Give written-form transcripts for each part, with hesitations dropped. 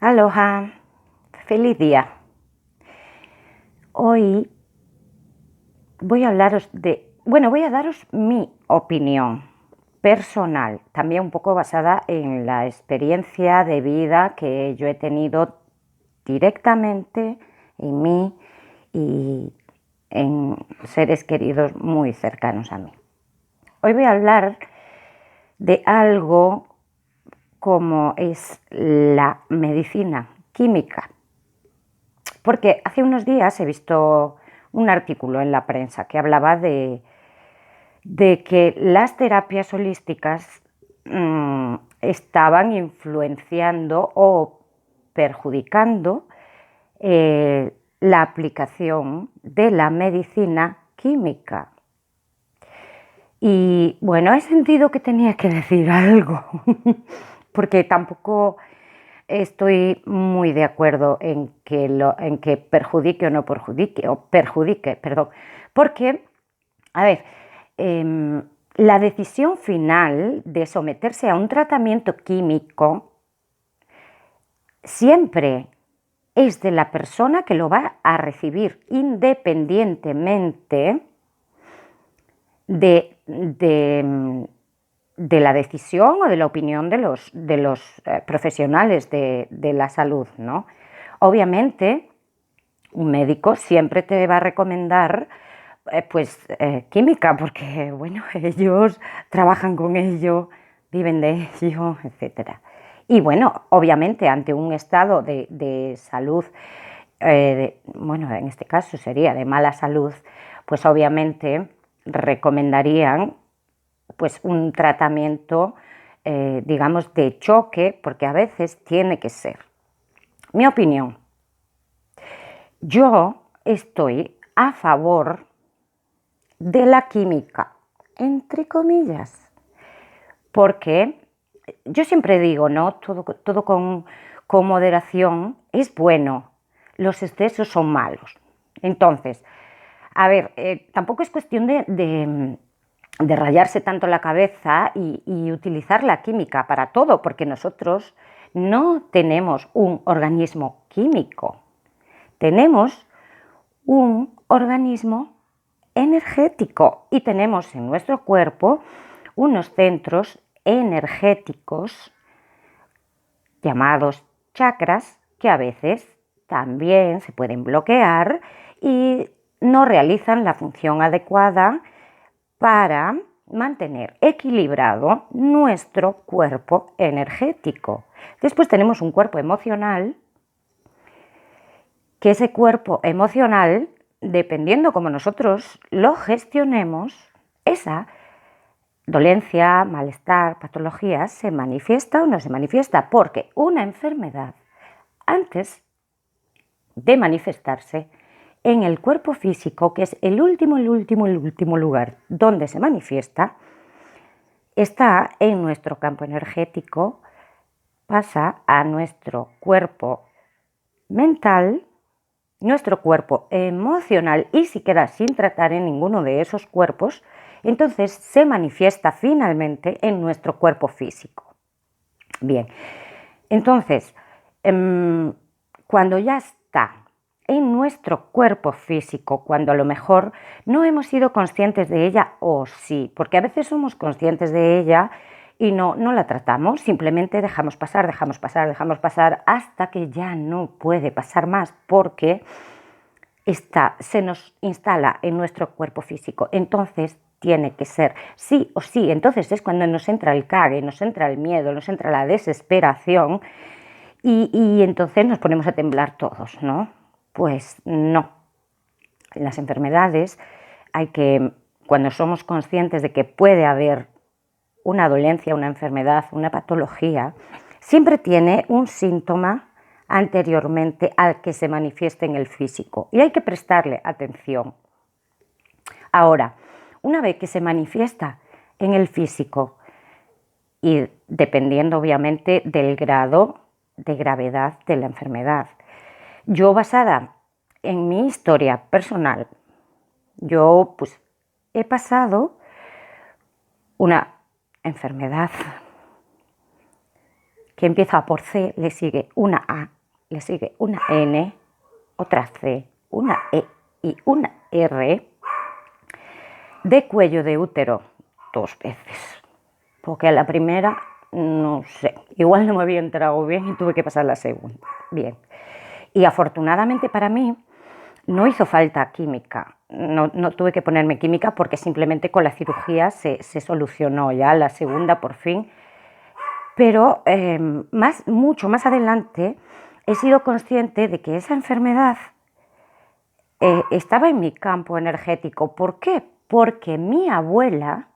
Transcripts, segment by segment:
Aloha, feliz día. Hoy voy a voy a daros mi opinión personal, también un poco basada en la experiencia de vida que yo he tenido directamente en mí y en seres queridos muy cercanos a mí. Hoy voy a hablar de algo como es la medicina química. Porque hace unos días he visto un artículo en la prensa que hablaba de que las terapias holísticas estaban influenciando o perjudicando la aplicación de la medicina química. Y bueno, he sentido que tenía que decir algo, porque tampoco estoy muy de acuerdo en que perjudique o no perjudique, perdón, porque, a ver, la decisión final de someterse a un tratamiento químico siempre es de la persona que lo va a recibir, independientemente de la decisión o de la opinión de los profesionales de la salud, ¿no? Obviamente, un médico siempre te va a recomendar química, porque bueno, ellos trabajan con ello, viven de ello, etcétera. Y bueno, obviamente ante un estado de salud, bueno, en este caso sería de mala salud, pues obviamente recomendarían pues un tratamiento, digamos, de choque, porque a veces tiene que ser. Mi opinión, yo estoy a favor de la química, entre comillas, porque yo siempre digo, ¿no? Todo con moderación es bueno, los excesos son malos. Entonces, a ver, tampoco es cuestión de rayarse tanto la cabeza y utilizar la química para todo, porque nosotros no tenemos un organismo químico, tenemos un organismo energético y tenemos en nuestro cuerpo unos centros energéticos llamados chakras que a veces también se pueden bloquear y no realizan la función adecuada para mantener equilibrado nuestro cuerpo energético. Después tenemos un cuerpo emocional, que ese cuerpo emocional, dependiendo cómo nosotros lo gestionemos, esa dolencia, malestar, patología, se manifiesta o no se manifiesta, porque una enfermedad, antes de manifestarse, en el cuerpo físico, que es el último lugar donde se manifiesta, está en nuestro campo energético, pasa a nuestro cuerpo mental, nuestro cuerpo emocional y si queda sin tratar en ninguno de esos cuerpos, entonces se manifiesta finalmente en nuestro cuerpo físico. Bien, entonces, cuando ya está en nuestro cuerpo físico, cuando a lo mejor no hemos sido conscientes de ella o sí, porque a veces somos conscientes de ella y no la tratamos, simplemente dejamos pasar hasta que ya no puede pasar más porque se nos instala en nuestro cuerpo físico. Entonces tiene que ser sí o sí. Entonces es cuando nos entra el cague, nos entra el miedo, nos entra la desesperación y entonces nos ponemos a temblar todos, ¿no? Pues no. En las enfermedades cuando somos conscientes de que puede haber una dolencia, una enfermedad, una patología, siempre tiene un síntoma anteriormente al que se manifieste en el físico y hay que prestarle atención. Ahora, una vez que se manifiesta en el físico y dependiendo obviamente del grado de gravedad de la enfermedad, yo basada en mi historia personal, yo pues he pasado una enfermedad que empieza por C, le sigue una A, le sigue una N, otra C, una E y una R, de cuello de útero 2 veces, porque a la primera, no sé, igual no me había enterado bien y tuve que pasar la segunda. Bien, y afortunadamente para mí no hizo falta química, no tuve que ponerme química porque simplemente con la cirugía se solucionó ya la segunda por fin. Pero mucho más adelante he sido consciente de que esa enfermedad estaba en mi campo energético. ¿Por qué? Porque mi abuela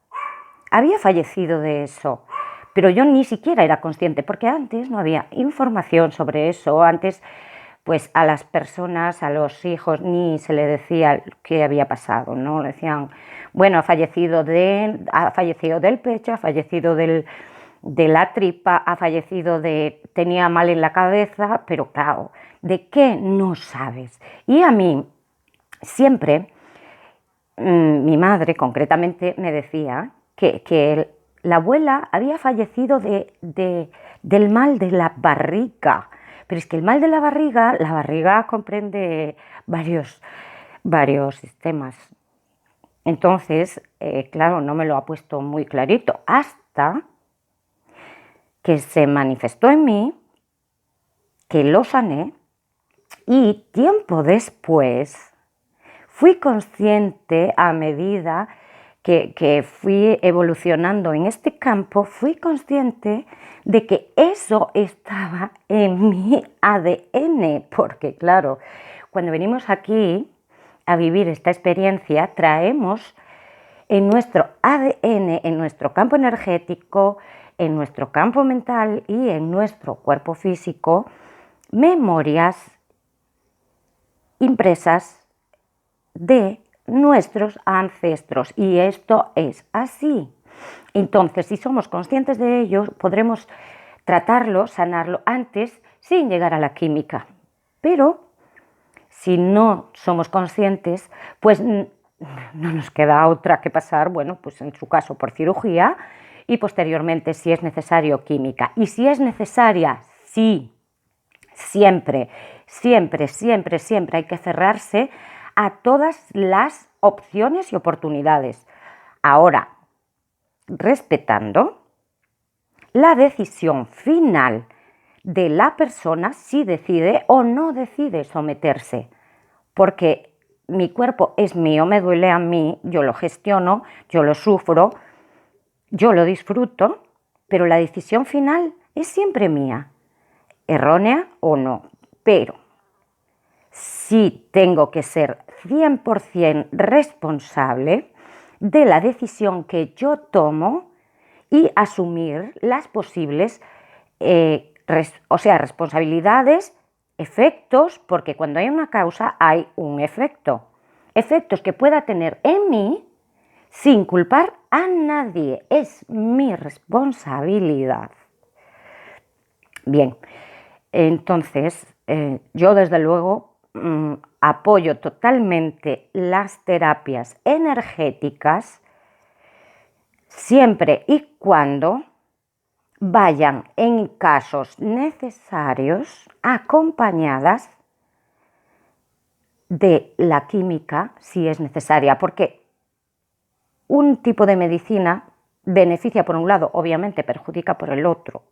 había fallecido de eso, pero yo ni siquiera era consciente, porque antes no había información sobre eso. Antes, pues a las personas, a los hijos, ni se le decía qué había pasado, ¿no? Le decían, bueno, ha fallecido del pecho, ha fallecido de la tripa, ha fallecido tenía mal en la cabeza, pero claro, ¿de qué no sabes? Y a mí siempre, mi madre concretamente me decía que la abuela había fallecido del mal de la barriga. Pero es que el mal de la barriga comprende varios sistemas. Entonces, claro, no me lo ha puesto muy clarito hasta que se manifestó en mí, que lo sané y tiempo después fui consciente a medida que fui evolucionando en este campo, fui consciente de que eso estaba en mi ADN, porque claro, cuando venimos aquí a vivir esta experiencia, traemos en nuestro ADN, en nuestro campo energético, en nuestro campo mental y en nuestro cuerpo físico, memorias impresas de nuestros ancestros, y esto es así. Entonces, si somos conscientes de ello, podremos tratarlo, sanarlo antes sin llegar a la química. Pero si no somos conscientes, pues no nos queda otra que pasar, bueno, pues en su caso por cirugía y posteriormente, si es necesario, química. Y si es necesaria, sí, siempre hay que cerrarse a todas las opciones y oportunidades. Ahora, respetando la decisión final de la persona si decide o no decide someterse, porque mi cuerpo es mío, me duele a mí, yo lo gestiono, yo lo sufro, yo lo disfruto, pero la decisión final es siempre mía, errónea o no, pero sí tengo que ser 100% responsable de la decisión que yo tomo y asumir las posibles responsabilidades, efectos, porque cuando hay una causa hay un efecto. Efectos que pueda tener en mí sin culpar a nadie. Es mi responsabilidad. Bien, entonces yo desde luego apoyo totalmente las terapias energéticas siempre y cuando vayan en casos necesarios acompañadas de la química si es necesaria, porque un tipo de medicina beneficia por un lado, obviamente perjudica por el otro.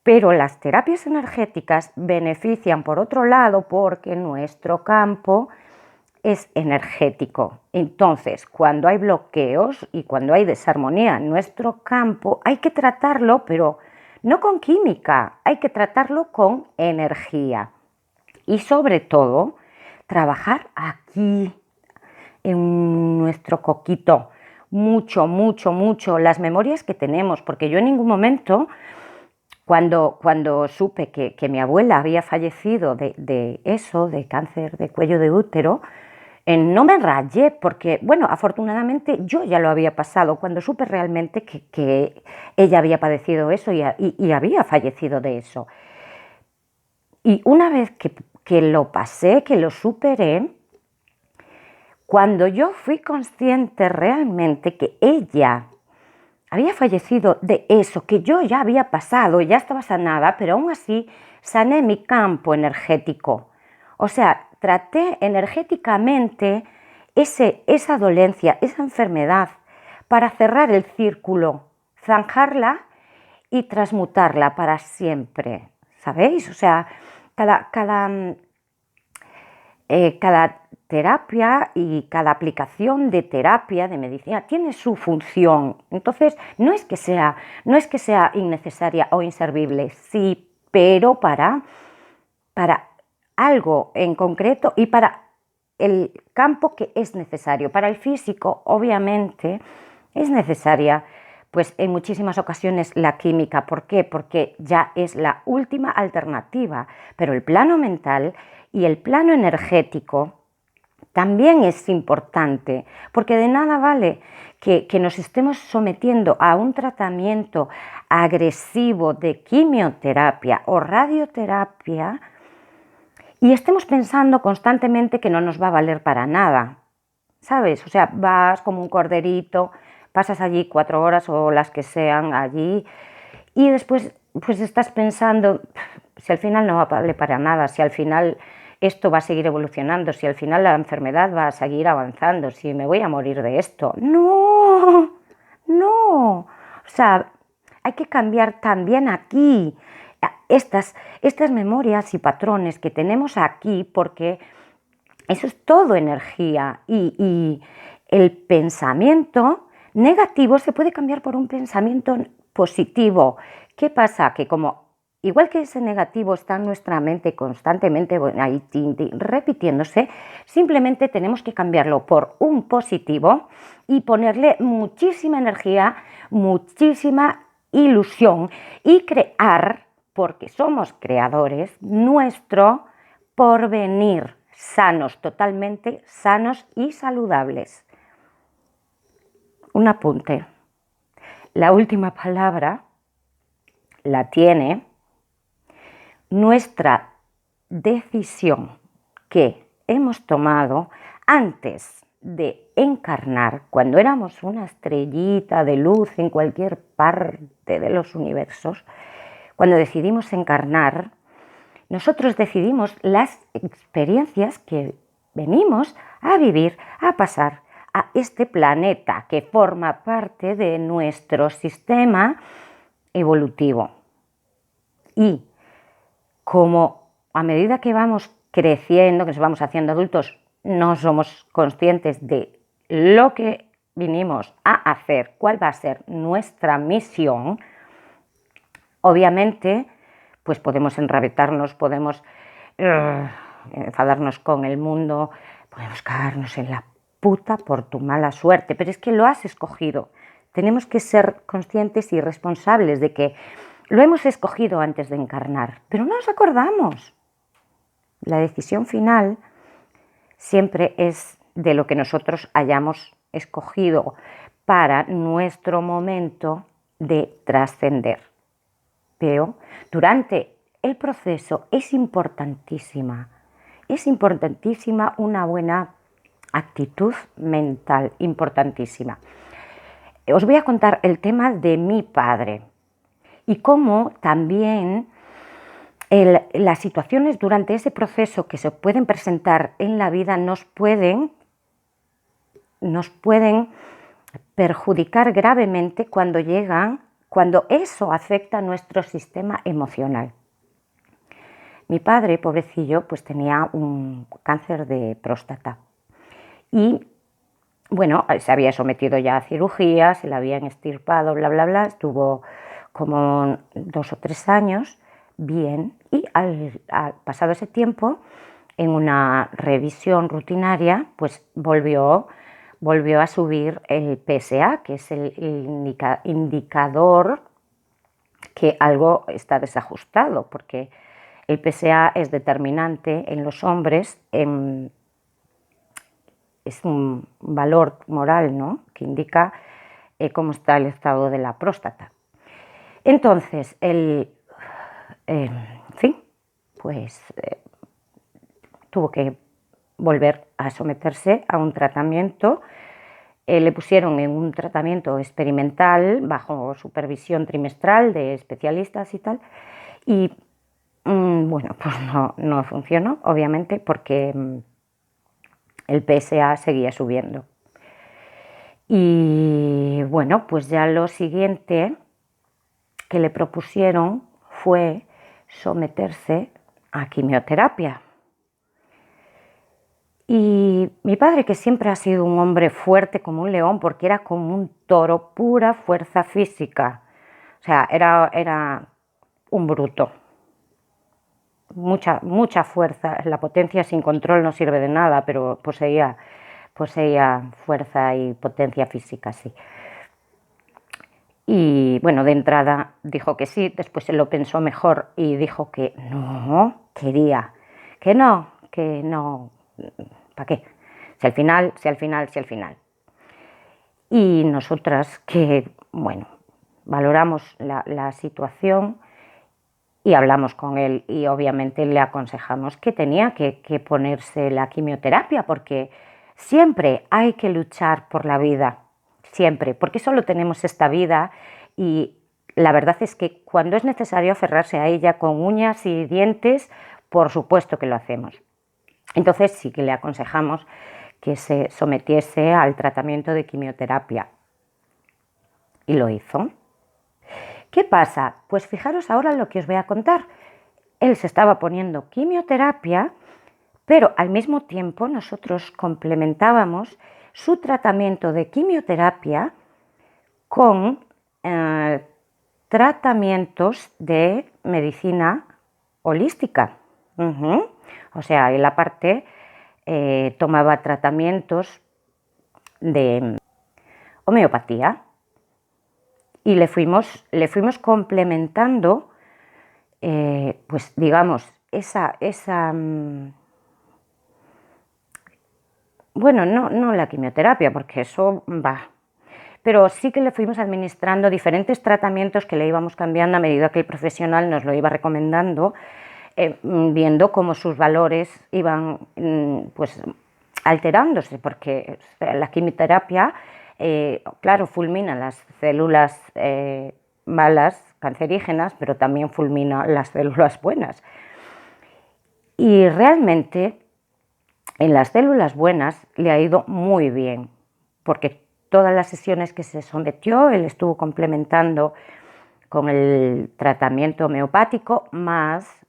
Pero las terapias energéticas benefician por otro lado porque nuestro campo es energético. Entonces, cuando hay bloqueos y cuando hay desarmonía en nuestro campo, hay que tratarlo, pero no con química, hay que tratarlo con energía. Y sobre todo, trabajar aquí, en nuestro coquito, mucho las memorias que tenemos, porque yo en ningún momento, cuando supe que mi abuela había fallecido de eso, de cáncer de cuello de útero, no me rayé porque, bueno, afortunadamente yo ya lo había pasado cuando supe realmente que ella había padecido eso y había fallecido de eso. Y una vez que lo pasé, que lo superé, cuando yo fui consciente realmente que ella había fallecido de eso, que yo ya había pasado, ya estaba sanada, pero aún así sané mi campo energético. O sea, traté energéticamente esa dolencia, esa enfermedad, para cerrar el círculo, zanjarla y transmutarla para siempre. ¿Sabéis? O sea, cada terapia y cada aplicación de terapia, de medicina, tiene su función. Entonces, no es que sea innecesaria o inservible, sí, pero para algo en concreto y para el campo que es necesario. Para el físico, obviamente, es necesaria, pues en muchísimas ocasiones la química. ¿Por qué? Porque ya es la última alternativa. Pero el plano mental y el plano energético también es importante, porque de nada vale que nos estemos sometiendo a un tratamiento agresivo de quimioterapia o radioterapia y estemos pensando constantemente que no nos va a valer para nada, ¿sabes? O sea, vas como un corderito, pasas allí 4 horas o las que sean allí y después pues estás pensando si al final no va a valer para nada, si al final esto va a seguir evolucionando, si al final la enfermedad va a seguir avanzando, si me voy a morir de esto. No, no. O sea, hay que cambiar también aquí estas memorias y patrones que tenemos aquí, porque eso es todo energía y el pensamiento negativo se puede cambiar por un pensamiento positivo. ¿Qué pasa? Que como igual que ese negativo está en nuestra mente constantemente ahí repitiéndose, simplemente tenemos que cambiarlo por un positivo y ponerle muchísima energía, muchísima ilusión y crear, porque somos creadores, nuestro porvenir, sanos, totalmente sanos y saludables. Un apunte. La última palabra la tiene nuestra decisión que hemos tomado antes de encarnar, cuando éramos una estrellita de luz en cualquier parte de los universos, cuando decidimos encarnar, nosotros decidimos las experiencias que venimos a vivir, a pasar a este planeta que forma parte de nuestro sistema evolutivo. Y como a medida que vamos creciendo, que nos vamos haciendo adultos, no somos conscientes de lo que vinimos a hacer, cuál va a ser nuestra misión, obviamente, pues podemos enrabitarnos, podemos enfadarnos con el mundo, podemos cagarnos en la puta por tu mala suerte, pero es que lo has escogido. Tenemos que ser conscientes y responsables de que lo hemos escogido antes de encarnar, pero no nos acordamos. La decisión final siempre es de lo que nosotros hayamos escogido para nuestro momento de trascender. Pero durante el proceso es importantísima una buena actitud mental, importantísima. Os voy a contar el tema de mi padre y cómo también las situaciones durante ese proceso que se pueden presentar en la vida nos pueden perjudicar gravemente cuando eso afecta a nuestro sistema emocional. Mi padre, pobrecillo, pues tenía un cáncer de próstata y, bueno, se había sometido ya a cirugía, se le habían extirpado, bla, bla, bla, estuvo como 2 o 3 años bien y al pasado ese tiempo, en una revisión rutinaria, pues volvió a subir el PSA, que es el indicador que algo está desajustado, porque el PSA es determinante en los hombres, es un valor moral, ¿no?, que indica cómo está el estado de la próstata. Entonces, tuvo que volver a someterse a un tratamiento Le pusieron en un tratamiento experimental bajo supervisión trimestral de especialistas y tal, y bueno, pues no funcionó, obviamente, porque el PSA seguía subiendo. Y bueno, pues ya lo siguiente que le propusieron fue someterse a quimioterapia. Y mi padre, que siempre ha sido un hombre fuerte como un león, porque era como un toro, pura fuerza física, o sea, era un bruto, mucha fuerza. La potencia sin control no sirve de nada, pero poseía fuerza y potencia física, sí. Y bueno, de entrada dijo que sí, después se lo pensó mejor y dijo que no, quería, que no, ¿para qué? Si al final. Y nosotras que, bueno, valoramos la situación y hablamos con él y obviamente le aconsejamos que tenía que ponerse la quimioterapia, porque siempre hay que luchar por la vida, siempre, porque solo tenemos esta vida y la verdad es que cuando es necesario aferrarse a ella con uñas y dientes, por supuesto que lo hacemos. Entonces sí que le aconsejamos que se sometiese al tratamiento de quimioterapia y lo hizo. ¿Qué pasa? Pues fijaros ahora lo que os voy a contar. Él se estaba poniendo quimioterapia, pero al mismo tiempo nosotros complementábamos su tratamiento de quimioterapia con tratamientos de medicina holística. O sea, él aparte tomaba tratamientos de homeopatía y le fuimos complementando, pues digamos, bueno, no la quimioterapia, porque eso va, pero sí que le fuimos administrando diferentes tratamientos que le íbamos cambiando a medida que el profesional nos lo iba recomendando, viendo cómo sus valores iban pues alterándose, porque la quimioterapia, claro, fulmina las células malas, cancerígenas, pero también fulmina las células buenas. Y realmente en las células buenas le ha ido muy bien, porque todas las sesiones que se sometió, él estuvo complementando con el tratamiento homeopático más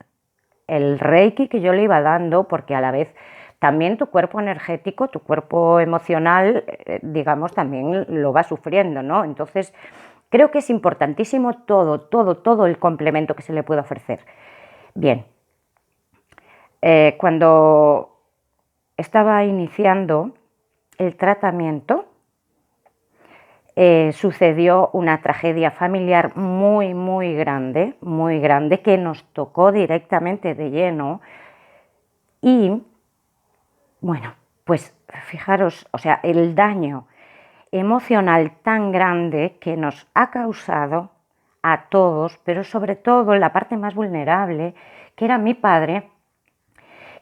el reiki que yo le iba dando, porque a la vez también tu cuerpo energético, tu cuerpo emocional, digamos, también lo va sufriendo, ¿no? Entonces, creo que es importantísimo todo el complemento que se le puede ofrecer. Bien, cuando estaba iniciando el tratamiento, sucedió una tragedia familiar muy grande, que nos tocó directamente de lleno y, bueno, pues fijaros, o sea, el daño emocional tan grande que nos ha causado a todos, pero sobre todo en la parte más vulnerable, que era mi padre,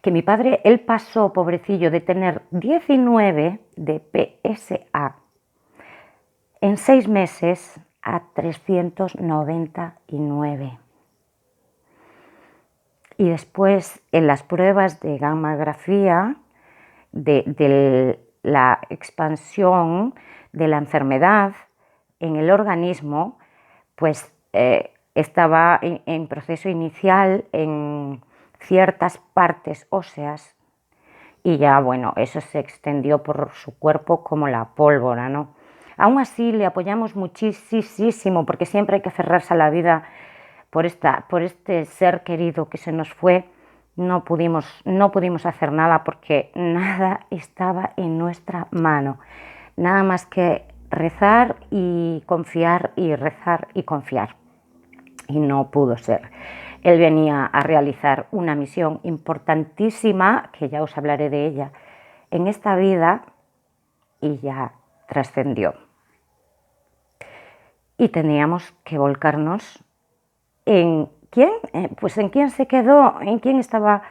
que mi padre, él pasó, pobrecillo, de tener 19 de PSA en 6 meses a 399. Y después en las pruebas de gammagrafía de la expansión de la enfermedad en el organismo, pues estaba en proceso inicial en ciertas partes óseas y ya, bueno, eso se extendió por su cuerpo como la pólvora, ¿no? Aún así le apoyamos muchísimo, porque siempre hay que aferrarse a la vida por este ser querido que se nos fue. No pudimos hacer nada porque nada estaba en nuestra mano, nada más que rezar y confiar y rezar y confiar. Y no pudo ser. Él venía a realizar una misión importantísima, que ya os hablaré de ella, en esta vida y ya trascendió. Y teníamos que volcarnos en quién, pues en quién se quedó, en quién estaba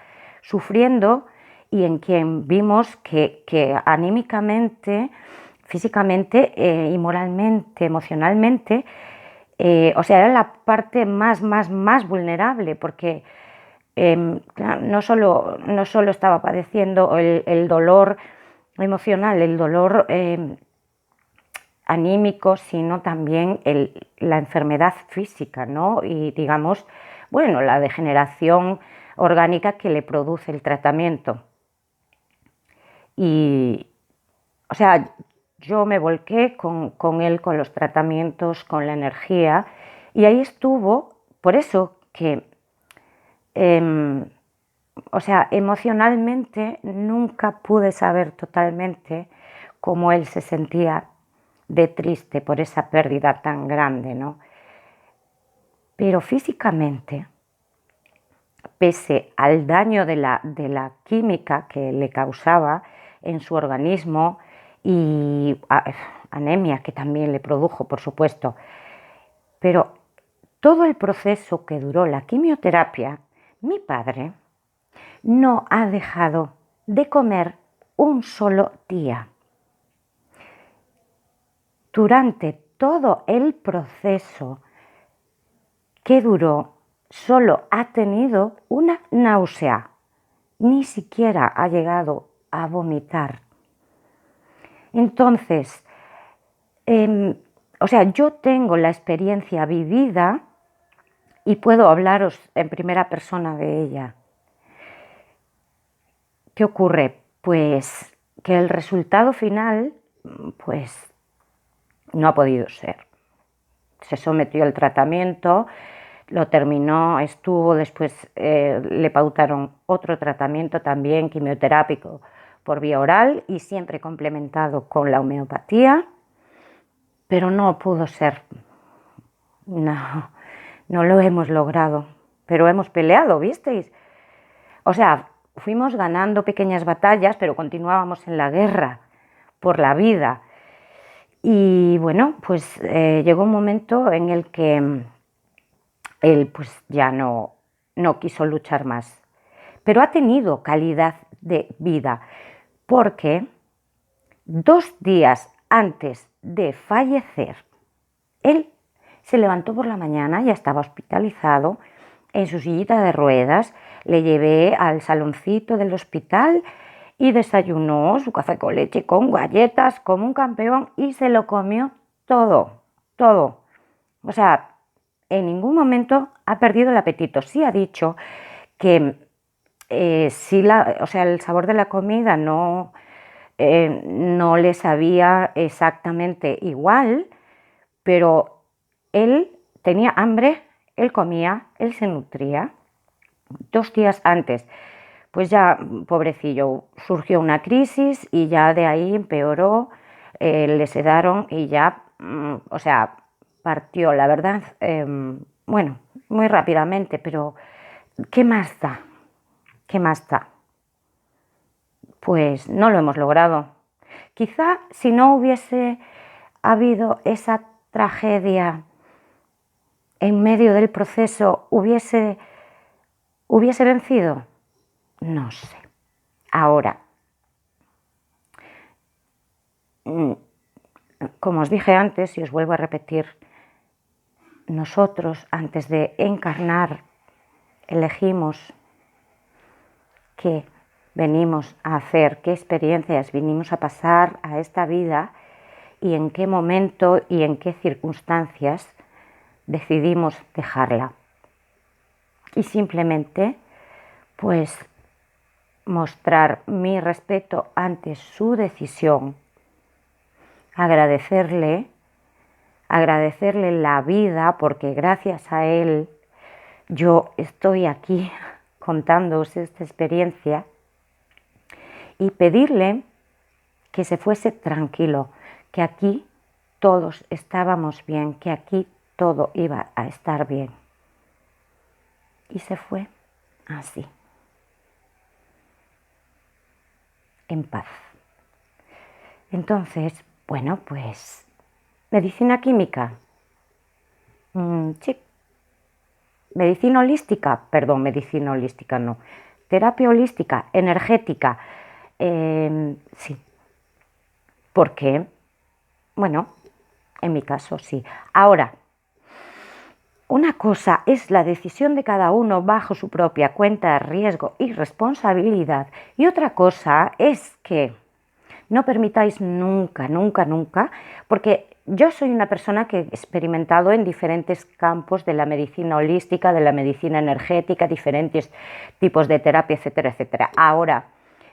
sufriendo y en quién vimos que anímicamente físicamente y moralmente, emocionalmente, o sea, era la parte más vulnerable, porque claro, no solo estaba padeciendo el dolor emocional, el dolor anímico, sino también la enfermedad física, ¿no? Y digamos, bueno, la degeneración orgánica que le produce el tratamiento. Y, o sea, yo me volqué con él, con los tratamientos, con la energía, y ahí estuvo, por eso que, o sea, emocionalmente nunca pude saber totalmente cómo él se sentía de triste por esa pérdida tan grande, ¿no? Pero físicamente, pese al daño de la química que le causaba en su organismo y anemia que también le produjo, por supuesto, pero todo el proceso que duró la quimioterapia, mi padre no ha dejado de comer un solo día. Durante todo el proceso que duró, solo ha tenido una náusea, ni siquiera ha llegado a vomitar. Entonces, o sea, yo tengo la experiencia vivida y puedo hablaros en primera persona de ella. ¿Qué ocurre? Pues que el resultado final, pues no ha podido ser. Se sometió al tratamiento, lo terminó, estuvo, después le pautaron otro tratamiento también quimioterápico por vía oral y siempre complementado con la homeopatía, pero no pudo ser. No, no lo hemos logrado, pero hemos peleado, ¿visteis? O sea, fuimos ganando pequeñas batallas, pero continuábamos en la guerra por la vida. Y bueno, pues llegó un momento en el que él pues ya no quiso luchar más. Pero ha tenido calidad de vida, porque 2 días antes de fallecer, él se levantó por la mañana, ya estaba hospitalizado, en su sillita de ruedas, le llevé al saloncito del hospital y desayunó su café con leche con galletas como un campeón y se lo comió todo, todo. O sea, en ningún momento ha perdido el apetito. Sí ha dicho que o sea, el sabor de la comida no le sabía exactamente igual, pero él tenía hambre, él comía, él se nutría. 2 días antes, pues ya, pobrecillo, surgió una crisis y ya de ahí empeoró, le sedaron y ya, o sea, partió, la verdad, bueno, muy rápidamente, pero ¿qué más da? ¿Qué más da? Pues no lo hemos logrado. Quizá si no hubiese habido esa tragedia en medio del proceso, ¿hubiese vencido? No sé. Ahora, como os dije antes y os vuelvo a repetir, nosotros antes de encarnar elegimos qué venimos a hacer, qué experiencias vinimos a pasar a esta vida y en qué momento y en qué circunstancias decidimos dejarla. Y simplemente, pues, mostrar mi respeto ante su decisión, agradecerle la vida, porque gracias a él yo estoy aquí contándoos esta experiencia, y pedirle que se fuese tranquilo, que aquí todos estábamos bien, que aquí todo iba a estar bien. Y se fue así, en paz. Entonces, bueno, pues, medicina química, sí. Medicina holística, perdón, medicina holística no. Terapia holística, energética, sí. ¿Por qué? Bueno, en mi caso sí. Ahora, una cosa es la decisión de cada uno bajo su propia cuenta de riesgo y responsabilidad, y otra cosa es que no permitáis nunca, nunca, nunca, porque yo soy una persona que he experimentado en diferentes campos de la medicina holística, de la medicina energética, diferentes tipos de terapia, etcétera, etcétera. Ahora,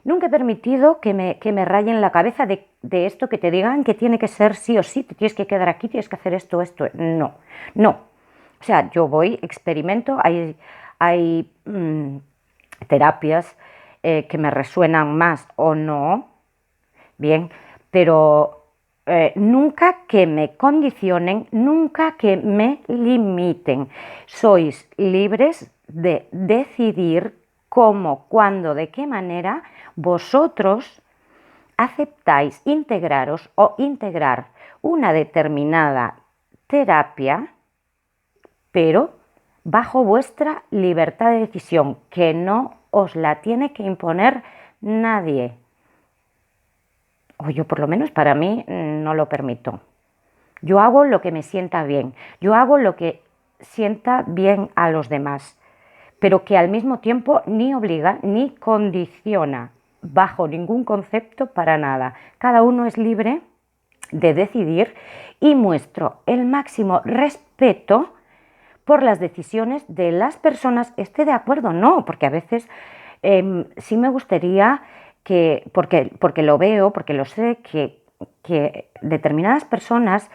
nunca he permitido que me rayen la cabeza de esto, que te digan que tiene que ser sí o sí, te tienes que quedar aquí, tienes que hacer esto, esto. No, no. O sea, yo voy, experimento, hay terapias que me resuenan más o no, bien, pero nunca que me condicionen, nunca que me limiten. Sois libres de decidir cómo, cuándo, de qué manera vosotros aceptáis integraros o integrar una determinada terapia, pero bajo vuestra libertad de decisión, que no os la tiene que imponer nadie. O yo por lo menos para mí no lo permito. Yo hago lo que me sienta bien, yo hago lo que sienta bien a los demás, pero que al mismo tiempo ni obliga ni condiciona bajo ningún concepto para nada. Cada uno es libre de decidir y muestro el máximo respeto por las decisiones de las personas, esté de acuerdo o no, porque a veces sí me gustaría que, porque lo veo, porque lo sé, que determinadas personas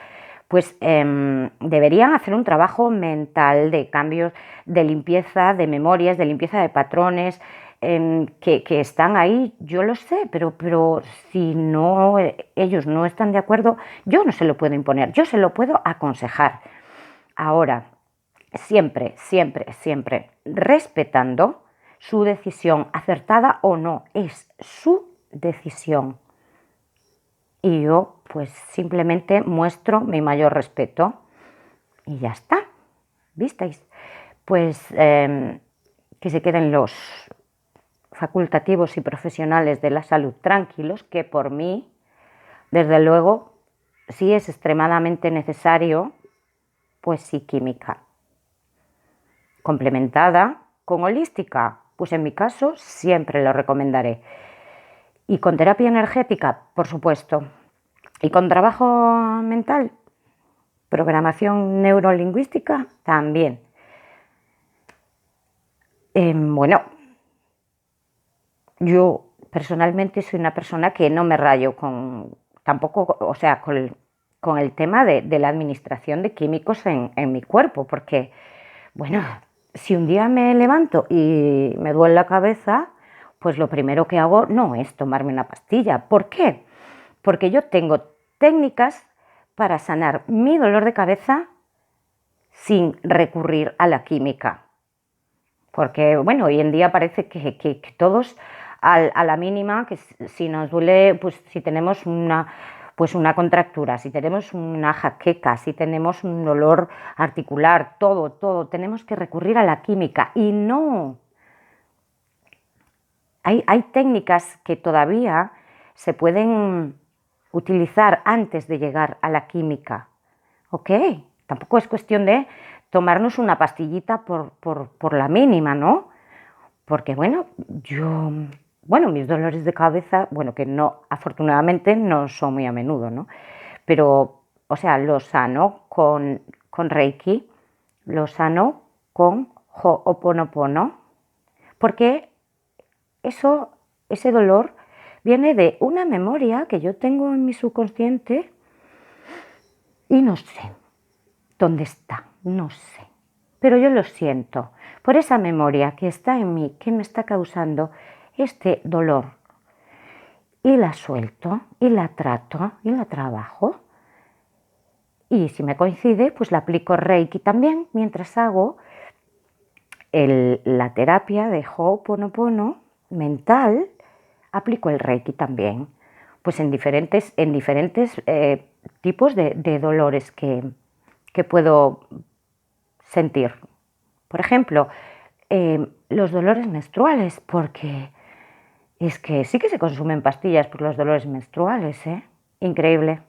pues deberían hacer un trabajo mental de cambios, de limpieza de memorias, de limpieza de patrones, que están ahí, yo lo sé, pero si no, ellos no están de acuerdo, yo no se lo puedo imponer, yo se lo puedo aconsejar. Ahora, siempre, siempre, siempre respetando su decisión, acertada o no, es su decisión. Y yo pues simplemente muestro mi mayor respeto y ya está, ¿visteis? Pues que se queden los facultativos y profesionales de la salud tranquilos, que por mí, desde luego, si es extremadamente necesario, pues sí química. Complementada con holística, pues en mi caso siempre lo recomendaré. Y con terapia energética, por supuesto. Y con trabajo mental, programación neurolingüística, también. Bueno, yo personalmente soy una persona que no me rayo tampoco, o sea, con el tema de la administración de químicos en mi cuerpo, porque, bueno, si un día me levanto y me duele la cabeza, pues lo primero que hago no es tomarme una pastilla. ¿Por qué? Porque yo tengo técnicas para sanar mi dolor de cabeza sin recurrir a la química. Porque, bueno, hoy en día parece que todos a la mínima, que si nos duele, pues si tenemos pues una contractura, si tenemos una jaqueca, si tenemos un dolor articular, todo, tenemos que recurrir a la química. Y no. Hay técnicas que todavía se pueden utilizar antes de llegar a la química. ¿Ok? Tampoco es cuestión de tomarnos una pastillita por la mínima, ¿no? Porque, bueno, mis dolores de cabeza, bueno, que no, afortunadamente no son muy a menudo, ¿no? Pero, o sea, lo sano con Reiki, lo sano con Ho'oponopono, porque ese dolor viene de una memoria que yo tengo en mi subconsciente y no sé dónde está, no sé. Pero yo lo siento por esa memoria que está en mí, que me está causando este dolor. Y la suelto, y la trato, y la trabajo. Y si me coincide, pues la aplico Reiki también, mientras hago la terapia de Ho'oponopono mental, aplico el Reiki también. Pues en diferentes tipos de dolores que puedo sentir. Por ejemplo, los dolores menstruales, porque es que sí que se consumen pastillas por los dolores menstruales, ¿eh? Increíble.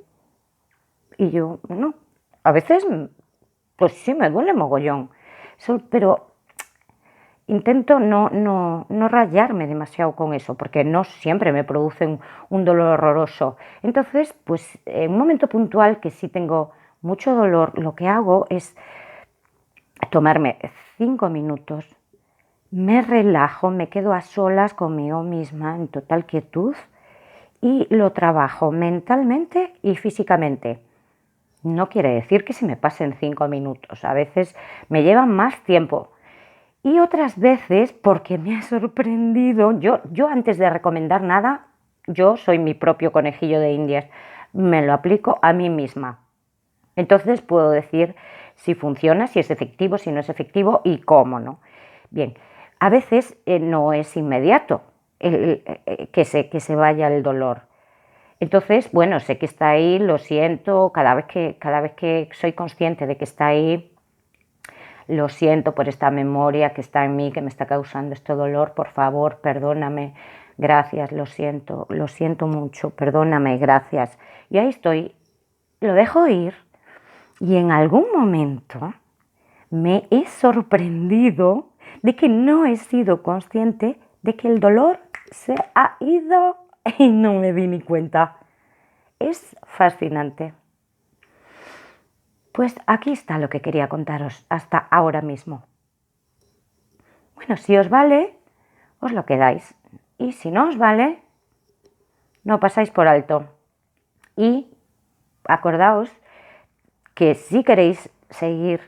Y yo, no, a veces, pues sí me duele mogollón, pero intento no rayarme demasiado con eso, porque no siempre me produce un dolor horroroso. Entonces, pues en un momento puntual que sí tengo mucho dolor, lo que hago es tomarme 5 minutos, me relajo, me quedo a solas conmigo misma en total quietud y lo trabajo mentalmente y físicamente. No quiere decir que se me pasen 5 minutos, a veces me llevan más tiempo. Y otras veces, porque me ha sorprendido, yo antes de recomendar nada, yo soy mi propio conejillo de Indias, me lo aplico a mí misma. Entonces puedo decir si funciona, si es efectivo, si no es efectivo y cómo, ¿no? Bien, a veces no es inmediato que se vaya el dolor. Entonces, bueno, sé que está ahí, lo siento, cada vez que soy consciente de que está ahí, lo siento por esta memoria que está en mí, que me está causando este dolor, por favor, perdóname, gracias, lo siento mucho, perdóname, gracias. Y ahí estoy, lo dejo ir y en algún momento me he sorprendido de que no he sido consciente de que el dolor se ha ido y no me di ni cuenta. Es fascinante. Pues aquí está lo que quería contaros hasta ahora mismo. Bueno, si os vale, os lo quedáis. Y si no os vale, no pasáis por alto. Y acordaos que si queréis seguir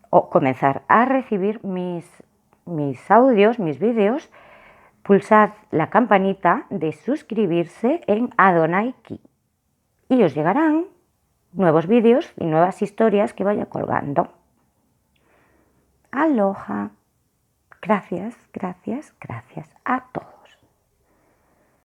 o comenzar a recibir mis audios, mis vídeos, pulsad la campanita de suscribirse en Adonai-Ki y os llegarán nuevos vídeos y nuevas historias que vaya colgando. Aloha. Gracias, gracias, gracias a